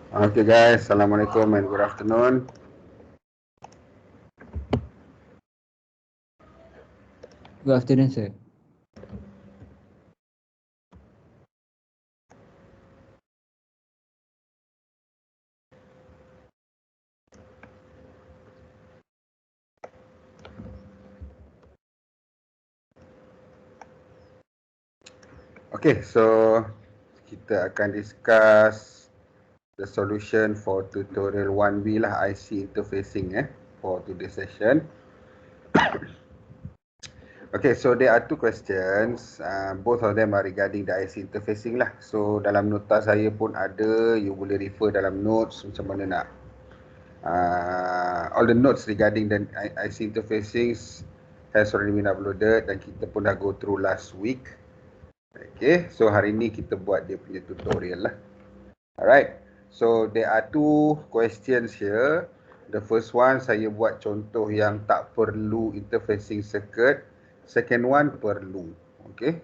Okay guys, Assalamualaikum and good afternoon. Good afternoon, sir. Okay, so kita akan discuss the solution for tutorial 1B lah, IC interfacing for today's session. Okay, so there are two questions. Both of them are regarding the IC interfacing lah. So dalam nota saya pun ada, you boleh refer dalam notes macam mana nak. All the notes regarding the IC interfacing has already been uploaded dan kita pun dah go through last week. Okay, so hari ni kita buat dia punya tutorial lah. Alright, so there are two questions here. The first one saya buat contoh yang tak perlu interfacing circuit. Second one perlu. Okay,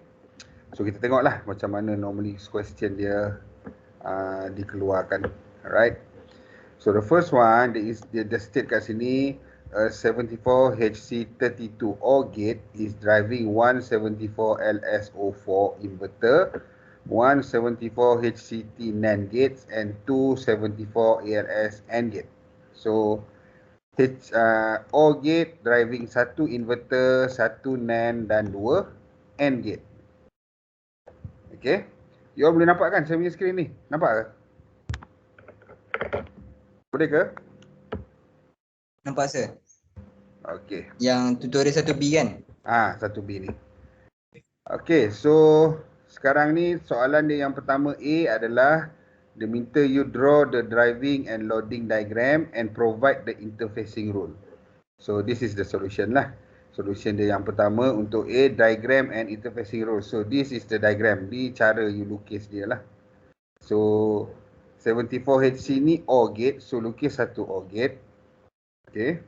so kita tengoklah macam mana normally question dia dikeluarkan. Alright, so the first one dia state kat sini, a 74HC32 OR gate is driving 174 LSO4 inverter, 174 HCT NAND gates and 274 ALS AND gate. So OR gate driving satu inverter, satu NAND dan dua AND gate. Okay, you all boleh nampak kan saya punya skrin ni? Nampak ke? Boleh ke? Nampak, sir? Okay. Yang tutorial 1B kan? 1B ni. Okay, so sekarang ni soalan dia yang pertama A adalah dia minta you draw the driving and loading diagram and provide the interfacing rule. So this is the solution lah. Solution dia yang pertama untuk A, diagram and interfacing rule. So this is the diagram. Ni cara you lukis dia lah. So 74HC ni OR gate. So lukis satu OR gate. Okay.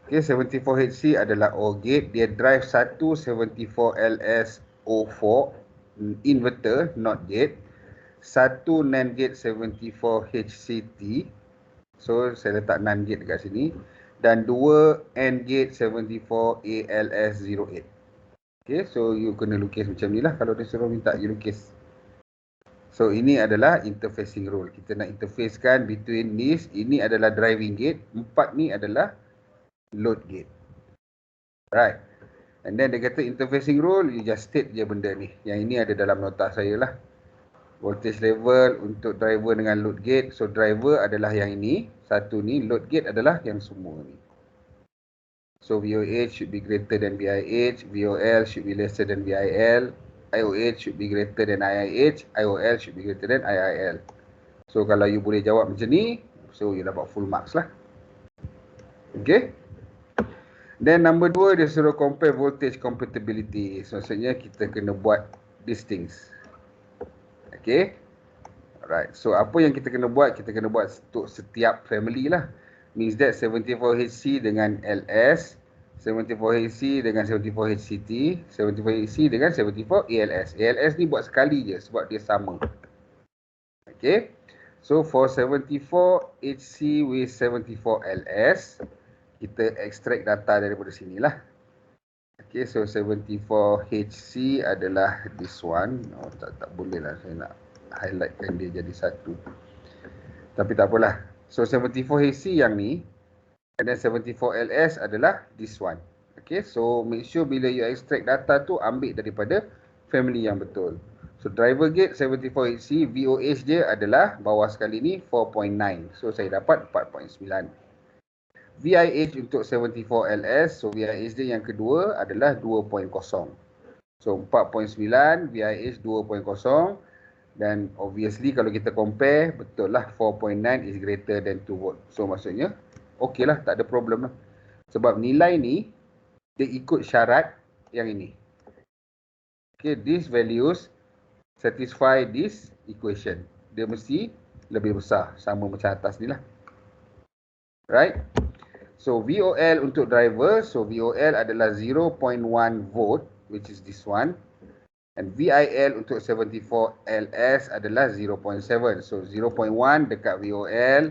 Okay, 74HC adalah OR gate. Dia drive satu 74LS04 inverter, not gate. Satu NAND gate 74HCT. So, saya letak NAND gate dekat sini. Dan dua AND gate 74ALS08. Okay, so you kena lukis macam ni lah kalau dia suruh minta you lukis. So, ini adalah interfacing rule. Kita nak interfacekan between this. Ini adalah driving gate. 4 ni adalah load gate. Right. And then dia kata interfacing rule, you just state je benda ni. Yang ini ada dalam nota saya lah. Voltage level untuk driver dengan load gate. So driver adalah yang ini. Satu ni. Load gate adalah yang semua ni. So VOH should be greater than VIH. VOL should be lesser than VIL. IOH should be greater than IIH. IOL should be greater than IIL. So kalau you boleh jawab macam ni, so you dapat full marks lah. Okay. Then number 2 dia suruh compare voltage compatibility. So, maksudnya kita kena buat these things. Okay. Alright. So apa yang kita kena buat? Kita kena buat untuk setiap family lah. Means that 74HC dengan LS, 74HC dengan 74HCT, 74HC dengan 74 ALS. ALS ni buat sekali je sebab dia sama. Okay. So for 74HC with 74LS, kita extract data daripada sini lah. Okay, so 74HC adalah this one. Oh, tak boleh lah, saya nak highlightkan dia jadi satu. Tapi tak apalah. So 74HC yang ni, and then 74LS adalah this one. Okay, so make sure bila you extract data tu, ambil daripada family yang betul. So driver gate 74HC, VOH dia adalah bawah sekali ni 4.9. So saya dapat 4.9. VIH untuk 74LS, so VIH dia yang kedua adalah 2.0. So 4.9, VIH 2.0. Dan obviously kalau kita compare, betul lah 4.9 is greater than 2 volt. So maksudnya, okey lah, tak ada problem lah. Sebab nilai ni, dia ikut syarat yang ini. Okay, these values satisfy this equation. Dia mesti lebih besar, sama macam atas ni lah. Right? So VOL untuk driver, so VOL adalah 0.1 volt, which is this one. And VIL untuk 74 LS adalah 0.7. So 0.1 dekat VOL,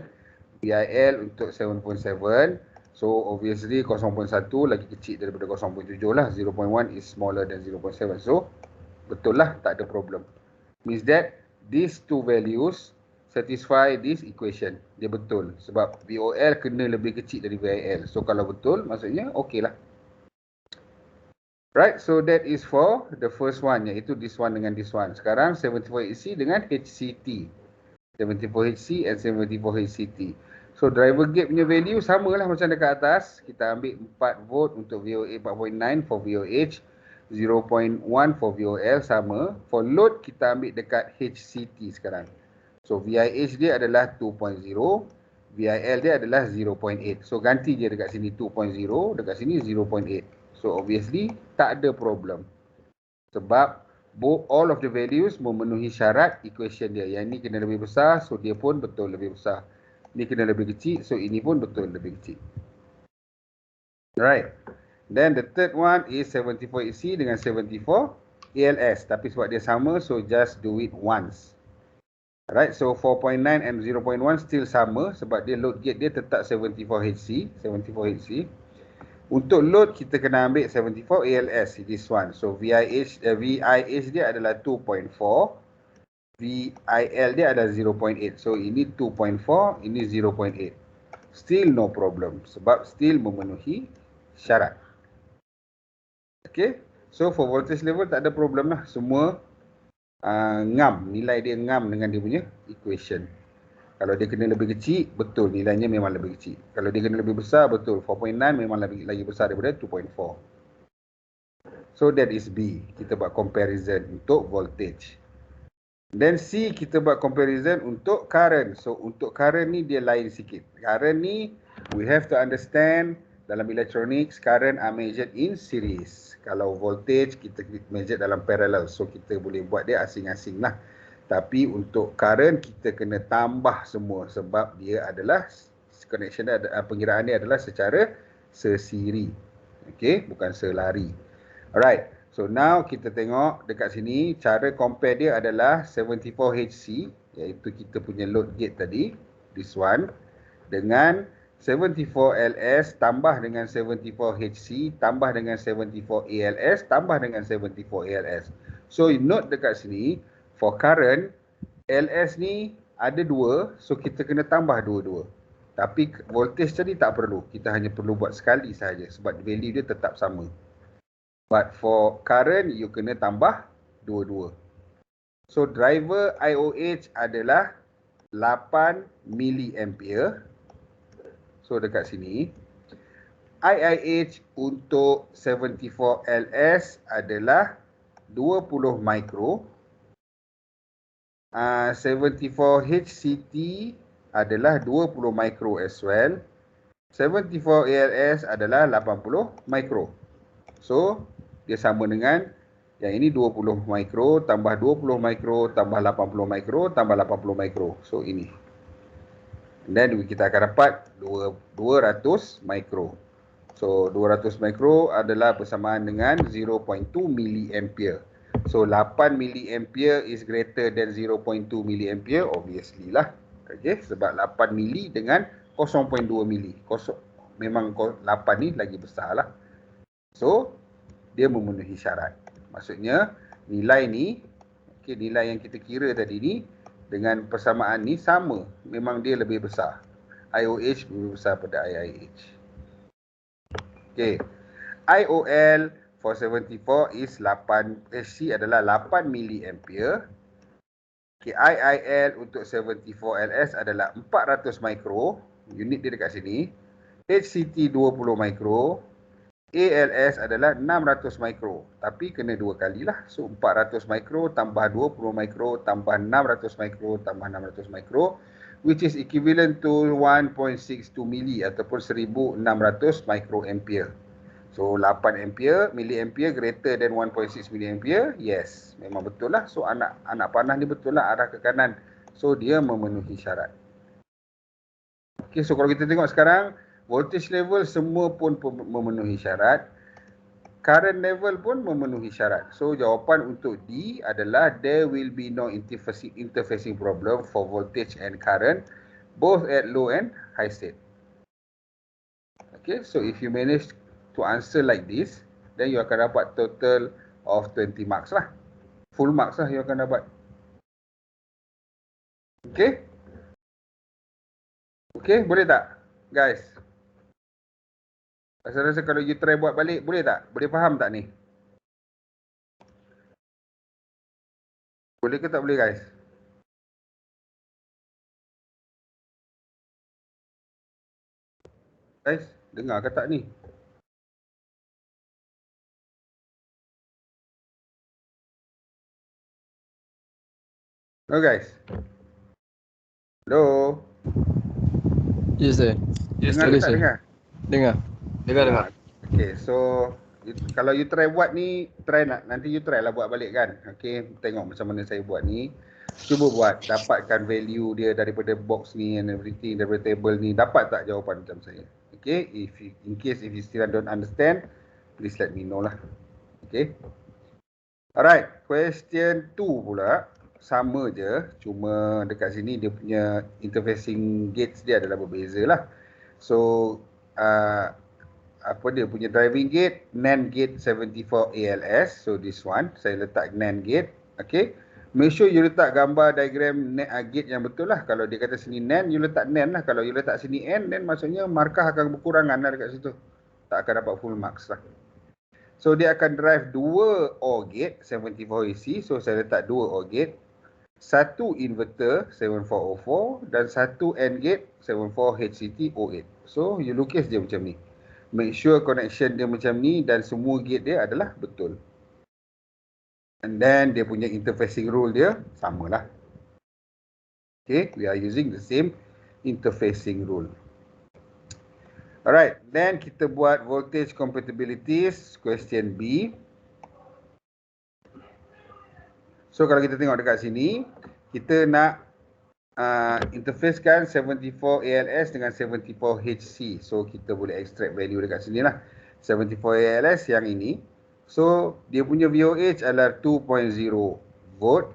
VIL untuk 7.7. So obviously 0.1 lagi kecil daripada 0.7 lah. 0.1 is smaller than 0.7. So betul lah, tak ada problem. Means that these two values satisfy this equation. Dia betul. Sebab VOL kena lebih kecil dari VIL. So kalau betul, maksudnya okey lah. Right, so that is for the first one, iaitu this one dengan this one. Sekarang 74HC dengan HCT. 74HC and 74HCT. So driver gap punya value samalah macam dekat atas. Kita ambil 4 volt untuk VOA 4.9 for VOH, 0.1 for VOL sama. For load kita ambil dekat HCT sekarang. So VIH dia adalah 2.0, VIL dia adalah 0.8. So ganti dia dekat sini 2.0, dekat sini 0.8. So obviously tak ada problem. Sebab all of the values memenuhi syarat equation dia. Yang ni kena lebih besar, so dia pun betul lebih besar. Ni kena lebih kecil, so ini pun betul lebih kecil. Alright. Then the third one is 74AC dengan 74 ALS. Tapi sebab dia sama, so just do it once. Alright, so 4.9 and 0.1 still sama sebab dia load gate dia tetap 74HC. Untuk load kita kena ambil 74 ALS, this one. So VIH dia adalah 2.4, VIL dia adalah 0.8. So ini 2.4, ini 0.8. Still no problem sebab still memenuhi syarat. Okay, so for voltage level tak ada problem lah. Semua ngam, nilai dia ngam dengan dia punya equation. Kalau dia kena lebih kecil, betul nilainya memang lebih kecil. Kalau dia kena lebih besar, betul 4.9 memang lagi besar daripada 2.4. So that is B. Kita buat comparison untuk voltage. Then C kita buat comparison untuk current. So untuk current ni dia lain sikit. Current ni we have to understand dalam electronics current are measured in series. Kalau voltage kita measure dalam parallel. So kita boleh buat dia asing-asing lah. Tapi untuk current kita kena tambah semua sebab dia adalah connection dia, pengiraan dia adalah secara sesiri. Okay, bukan selari. Alright, so now kita tengok dekat sini cara compare dia adalah 74HC iaitu kita punya load gate tadi, this one, dengan 74LS tambah dengan 74HC tambah dengan 74ALS tambah dengan 74ALS. So note dekat sini, for current, LS ni ada dua, so kita kena tambah dua-dua. Tapi voltage tadi tak perlu, kita hanya perlu buat sekali sahaja sebab value dia tetap sama. But for current, you kena tambah dua-dua. So driver IOH adalah 8 mA. So dekat sini, IIH untuk 74LS adalah 20 micro. 74 HCT adalah 20 micro as well. 74 ALS adalah 80 micro. So dia sama dengan yang ini 20 micro tambah 20 micro tambah 80 micro tambah 80 micro. So ini. And then kita akan dapat 200 micro. So 200 micro adalah bersamaan dengan 0.2 mA. So 8 mA is greater than 0.2 mA, obviously lah. Okay, sebab 8 mili dengan 0.2 mili. Memang 8 ni lagi besar lah. So dia memenuhi syarat. Maksudnya nilai ni, okay, nilai yang kita kira tadi ni dengan persamaan ni sama. Memang dia lebih besar. IOH lebih besar pada IIH. Okay, IOL for 74 is 8, HC adalah 8 mA. Okay, IIL untuk 74 LS adalah 400 micro. Unit dia dekat sini. HCT 20 micro. ALS adalah 600 micro. Tapi kena dua kali lah. So 400 micro tambah 20 micro tambah 600 micro tambah 600 micro, which is equivalent to 1.62 mili ataupun 1600 microampere. So 8 milliampere greater than 1.6 milliampere. Yes, memang betul lah. So anak panah ni betul lah arah ke kanan. So dia memenuhi syarat. Okay, so kalau kita tengok sekarang voltage level semua pun memenuhi syarat. current level pun memenuhi syarat. So jawapan untuk D adalah there will be no interfacing problem for voltage and current both at low and high state. Okay, so if you manage to answer like this, then you akan dapat total of 20 marks lah. Full marks lah you akan dapat. Okay? Okay, boleh tak guys? Rasa-rasa kalau you try buat balik, boleh tak? Boleh faham tak ni? Boleh ke tak boleh guys? Guys, dengar ke tak ni? No guys? Hello? Yes, sir. Dengar ke tak dengar? Dengar. Dengar. Okay, so kalau you try buat ni, nanti you try lah buat balik kan. Okay, tengok macam mana saya buat ni. Cuba buat, dapatkan value dia daripada box ni and everything, daripada table ni. Dapat tak jawapan macam saya? Okay, in case if you still don't understand, please let me know lah. Okay. Alright, question 2 pula. Sama je, cuma dekat sini dia punya interfacing gates dia adalah berbeza lah. So, apa dia punya driving gate, NAND gate 74 ALS. So this one saya letak NAND gate. Okay, make sure you letak gambar diagram gate yang betul lah. Kalau dia kata sini NAND, you letak NAND lah. Kalau you letak sini N, then maksudnya markah akan berkurangan lah dekat situ, tak akan dapat full marks lah. So dia akan drive 2 OR gate 74 AC. So saya letak 2 OR gate, 1 inverter 7404 dan 1 AND gate 74 HCT08. So you lukis dia macam ni. Make sure connection dia macam ni dan semua gate dia adalah betul. And then dia punya interfacing rule dia samalah. Okay, we are using the same interfacing rule. Alright, then kita buat voltage compatibilities, question B. So kalau kita tengok dekat sini, kita nak interfacekan 74 ALS dengan 74 HC. So kita boleh extract value dekat sini lah. 74 ALS yang ini. So dia punya VOH adalah 2.0 volt.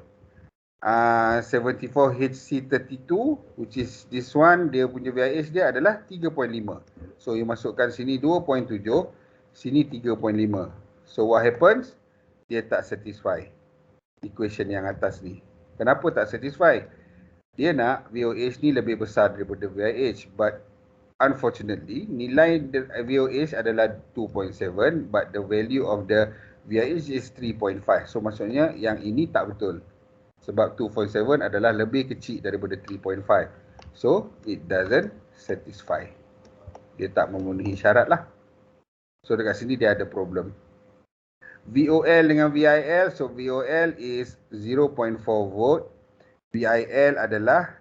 74 HC32, which is this one, dia punya VIH dia adalah 3.5. So you masukkan sini 2.7, sini 3.5. So what happens? Dia tak satisfy equation yang atas ni. Kenapa tak satisfy? Dia nak VOH ni lebih besar daripada VIH, but unfortunately nilai VOH adalah 2.7 but the value of the VIH is 3.5. So maksudnya yang ini tak betul. Sebab 2.7 adalah lebih kecil daripada 3.5. So it doesn't satisfy. Dia tak memenuhi syarat lah. So dekat sini dia ada problem. VOL dengan VIL, so VOL is 0.4 volt. VIL adalah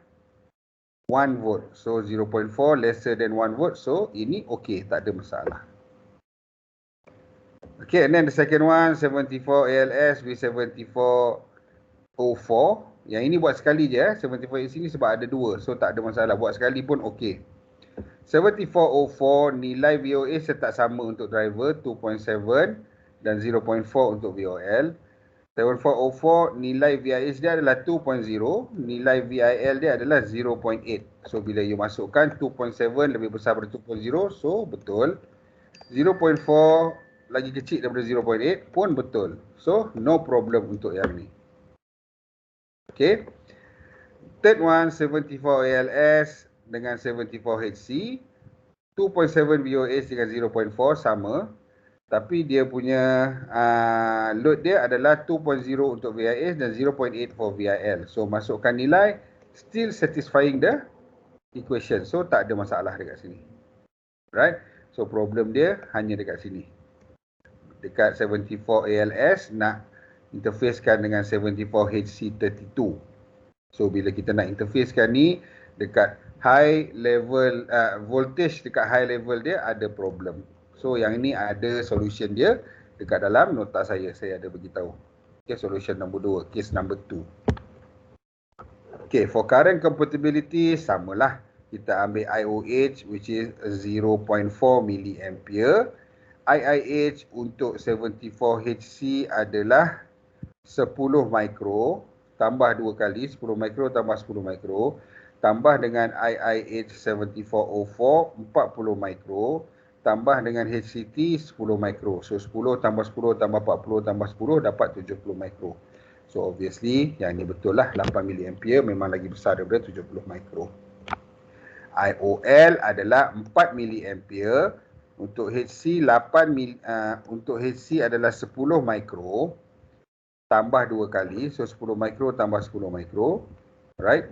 1 volt. So 0.4 lesser than 1 volt. So ini okey, tak ada masalah. Okay, and then the second one, 74 ALS with 74 04. Yang ini buat sekali je 74 AC ni sebab ada dua. So tak ada masalah. Buat sekali pun okey. 7404 nilai VOH tetap sama untuk driver 2.7 dan 0.4 untuk VOL. 7404 nilai VIH dia adalah 2.0, nilai VIL dia adalah 0.8. So bila you masukkan 2.7 lebih besar daripada 2.0, so betul. 0.4 lagi kecil daripada 0.8 pun betul. So no problem untuk yang ni. Okay. Third one, 74 ALS dengan 74 HC. 2.7 VOH dengan 0.4 sama. Tapi dia punya load dia adalah 2.0 untuk VIH dan 0.8 for VIL. So masukkan nilai, still satisfying the equation. So tak ada masalah dekat sini. Right? So problem dia hanya dekat sini. Dekat 74 ALS nak interfacekan dengan 74 HC32. So bila kita nak interfacekan ni dekat high level voltage, dekat high level dia ada problem. So yang ini ada solution dia dekat dalam nota saya ada beritahu. Okay, solution number 2, case number 2. Okay, for current compatibility samalah. Kita ambil IOH which is 0.4 milliampere. IIH untuk 74HC adalah 10 mikro tambah 2 kali 10 mikro tambah 10 mikro tambah dengan IIH 7404 40 mikro tambah dengan HCT 10 mikro. So 10 tambah 10 tambah 40 tambah 10 dapat 70 mikro. So obviously yang ni betul lah, 8 mA memang lagi besar daripada 70 mikro. IOL adalah 4 mA, untuk HC 8 untuk HC adalah 10 mikro tambah 2 kali, so 10 mikro tambah 10 mikro, right?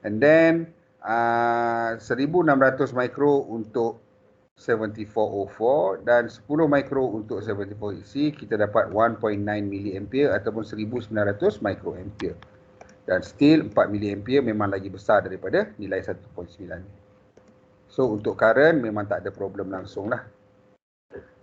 And then 1600 mikro untuk 7404 dan 10 mikro untuk 74HC, kita dapat 1.9 mA ataupun 1900 mikroampere. Dan still 4 mA memang lagi besar daripada nilai 1.9. So untuk current memang tak ada problem langsung lah.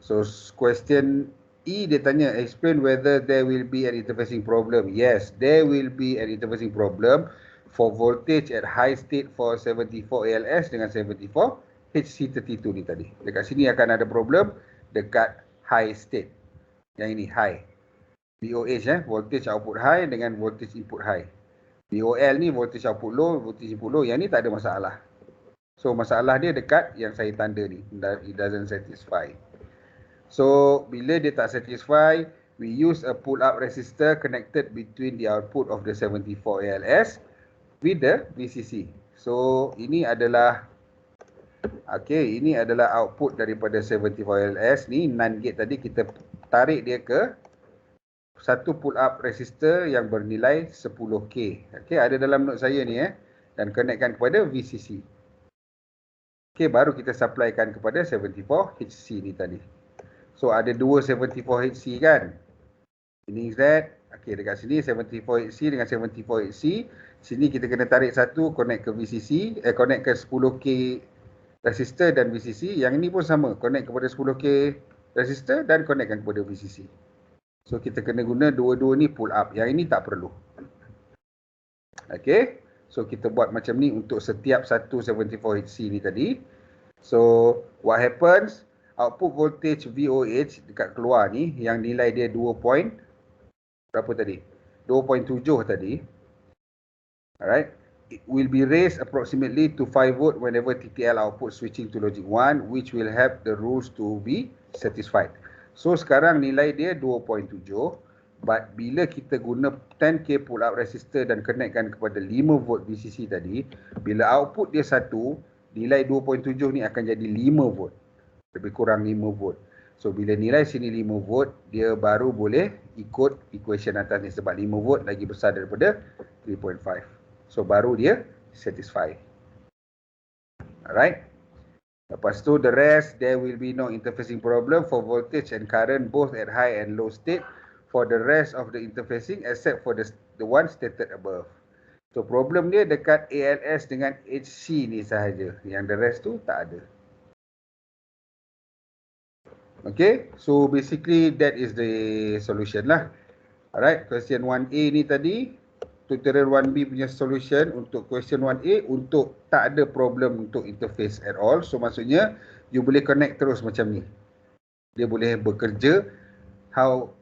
So question E dia tanya, explain whether there will be an interfacing problem. Yes, there will be an interfacing problem for voltage at high state for 74 ALS dengan 74 HC32 ni tadi. Dekat sini akan ada problem dekat high state. Yang ini high. VOH voltage output high dengan voltage input high. VOL ni voltage output low, voltage input low. Yang ni tak ada masalah. So masalah dia dekat yang saya tanda ni. It doesn't satisfy. So bila dia tak satisfy, we use a pull-up resistor connected between the output of the 74 ALS with the VCC. So ini adalah ini adalah output daripada 74 ALS ni. NAND gate tadi kita tarik dia ke satu pull-up resistor yang bernilai 10K. Ada dalam note saya ni dan connectkan kepada VCC. Baru kita supplykan kepada 74HC ni tadi. So ada dua 74HC kan. Meaning that dekat sini 74HC dengan 74HC. Sini kita kena tarik satu, connect ke VCC, connect ke 10K resistor dan VCC. Yang ini pun sama, connect kepada 10K resistor dan connectkan kepada VCC. So kita kena guna dua-dua ni pull up. Yang ini tak perlu. So kita buat macam ni untuk setiap satu 74HC ni tadi. So what happens? Output voltage VOH dekat keluar ni yang nilai dia 2.7 tadi. Alright. It will be raised approximately to 5 volt whenever TTL output switching to logic 1, which will help the rules to be satisfied. So sekarang nilai dia 2.7, but bila kita guna 10K pull up resistor dan connectkan kepada 5 volt VCC tadi, bila output dia 1, nilai 2.7 ni akan jadi 5 volt. Lebih kurang 5 volt. So bila nilai sini 5 volt, dia baru boleh ikut equation atas ni. Sebab 5 volt lagi besar daripada 3.5. So baru dia satisfy. Alright. Lepas tu the rest, there will be no interfacing problem for voltage and current both at high and low state for the rest of the interfacing except for the one stated above. So problem dia dekat ALS dengan HC ni sahaja. Yang the rest tu tak ada. So basically that is the solution lah. Alright, question 1A ni tadi, tutorial 1B punya solution untuk question 1A untuk tak ada problem untuk interface at all. So maksudnya you boleh connect terus macam ni. Dia boleh bekerja how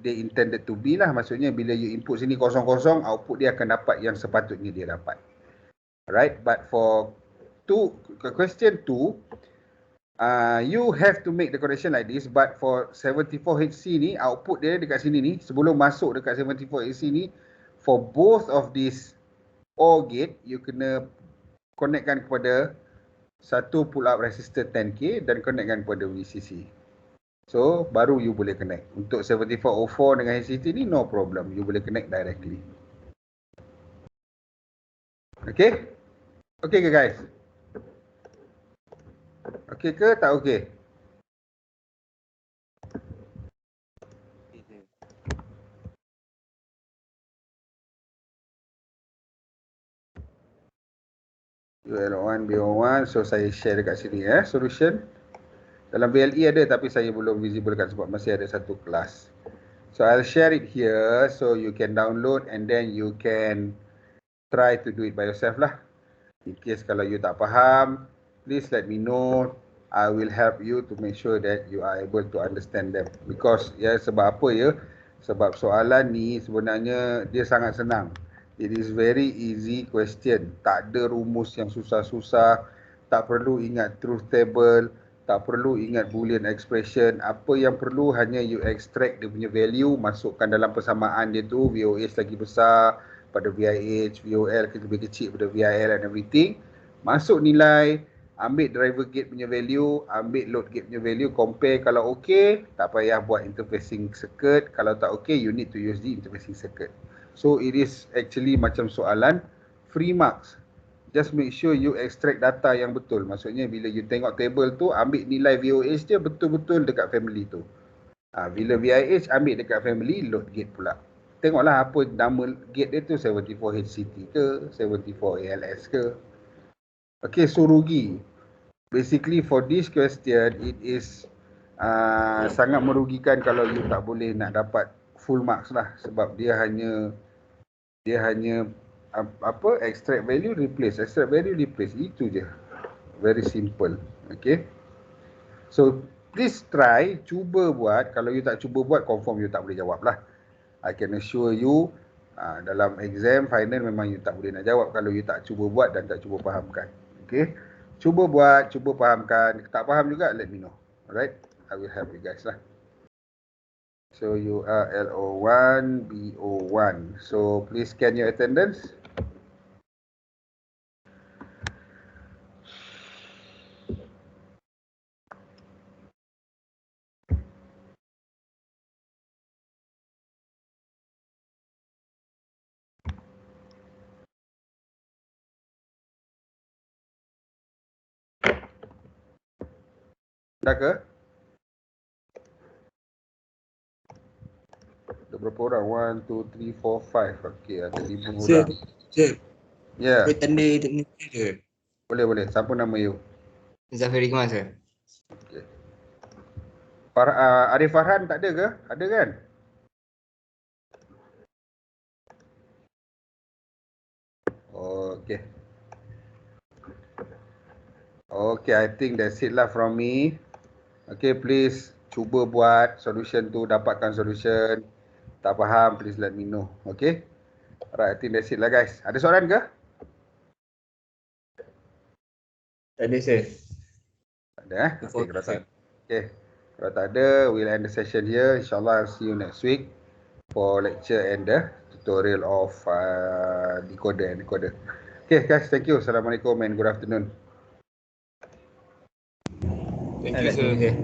they intended to be lah. Maksudnya bila you input sini kosong-kosong, output dia akan dapat yang sepatutnya dia dapat. Alright, but for question 2, you have to make the connection like this, but for 74HC ni, output dia dekat sini ni, sebelum masuk dekat 74HC ni, for both of these OR gate, you kena connectkan kepada satu pull up resistor 10K dan connectkan kepada VCC. So, baru you boleh connect. Untuk 7404 dengan HCT ni, no problem. You boleh connect directly. Okay ke guys? Okey ke tak okey? UL1, BO1, so saya share dekat sini solution. Dalam VLE ada tapi saya belum visiblekan sebab masih ada satu kelas. So I'll share it here so you can download and then you can try to do it by yourself lah. In case kalau you tak faham, please let me know. I will help you to make sure that you are able to understand them. Because sebab apa ya? Sebab soalan ni sebenarnya dia sangat senang. It is very easy question. Tak ada rumus yang susah-susah. Tak perlu ingat truth table. Tak perlu ingat boolean expression. Apa yang perlu hanya you extract dia punya value, masukkan dalam persamaan dia tu, VOH lagi besar pada VIH, VOL lebih kecil pada VIL and everything. Masuk nilai, ambil driver gate punya value, ambil load gate punya value, compare. Kalau okay, tak payah buat interfacing circuit. Kalau tak okay, you need to use the interfacing circuit. So it is actually macam soalan free marks. Just make sure you extract data yang betul. Maksudnya bila you tengok table tu, ambil nilai VOH dia betul-betul dekat family tu. Bila VIH, ambil dekat family, load gate pula. Tengoklah apa nama gate dia tu, 74HCT ke, 74ALS ke. Okay, so rugi. Basically for this question, it is sangat merugikan kalau you tak boleh nak dapat full marks lah. Sebab dia hanya extract value, replace, extract value, replace. Itu je. Very simple. Okay. So please try, cuba buat. Kalau you tak cuba buat, confirm you tak boleh jawab lah. I can assure you, dalam exam final memang you tak boleh nak jawab kalau you tak cuba buat dan tak cuba fahamkan. Okay. Cuba buat, cuba fahamkan. Tak faham juga, let me know. Alright. I will help you guys lah. So you are LO1, BO1. So please scan your attendance. Dah ke? Ada berapa orang? 1, 2, 3, 4, 5. Okey, ada 5 orang. Sir. Ya. Boleh tanda technical ke? Boleh. Siapa nama you? Zafir Iqmal, sir. Okey. Arif Farhan tak ada ke? Ada kan? Okey. Okay, I think that's it lah from me. Okay, please cuba buat solution tu, dapatkan solution. Tak faham, please let me know. Okay? Alright, I think that's it lah guys. Ada soalan ke? Tak ada, sir. Tak ada Okay, kalau tak. Okay. Kalau tak ada, we'll end the session here. InsyaAllah, I'll see you next week for lecture and the tutorial of decoder and decoder. Okay guys, thank you. Assalamualaikum and good afternoon. Thank you, sir.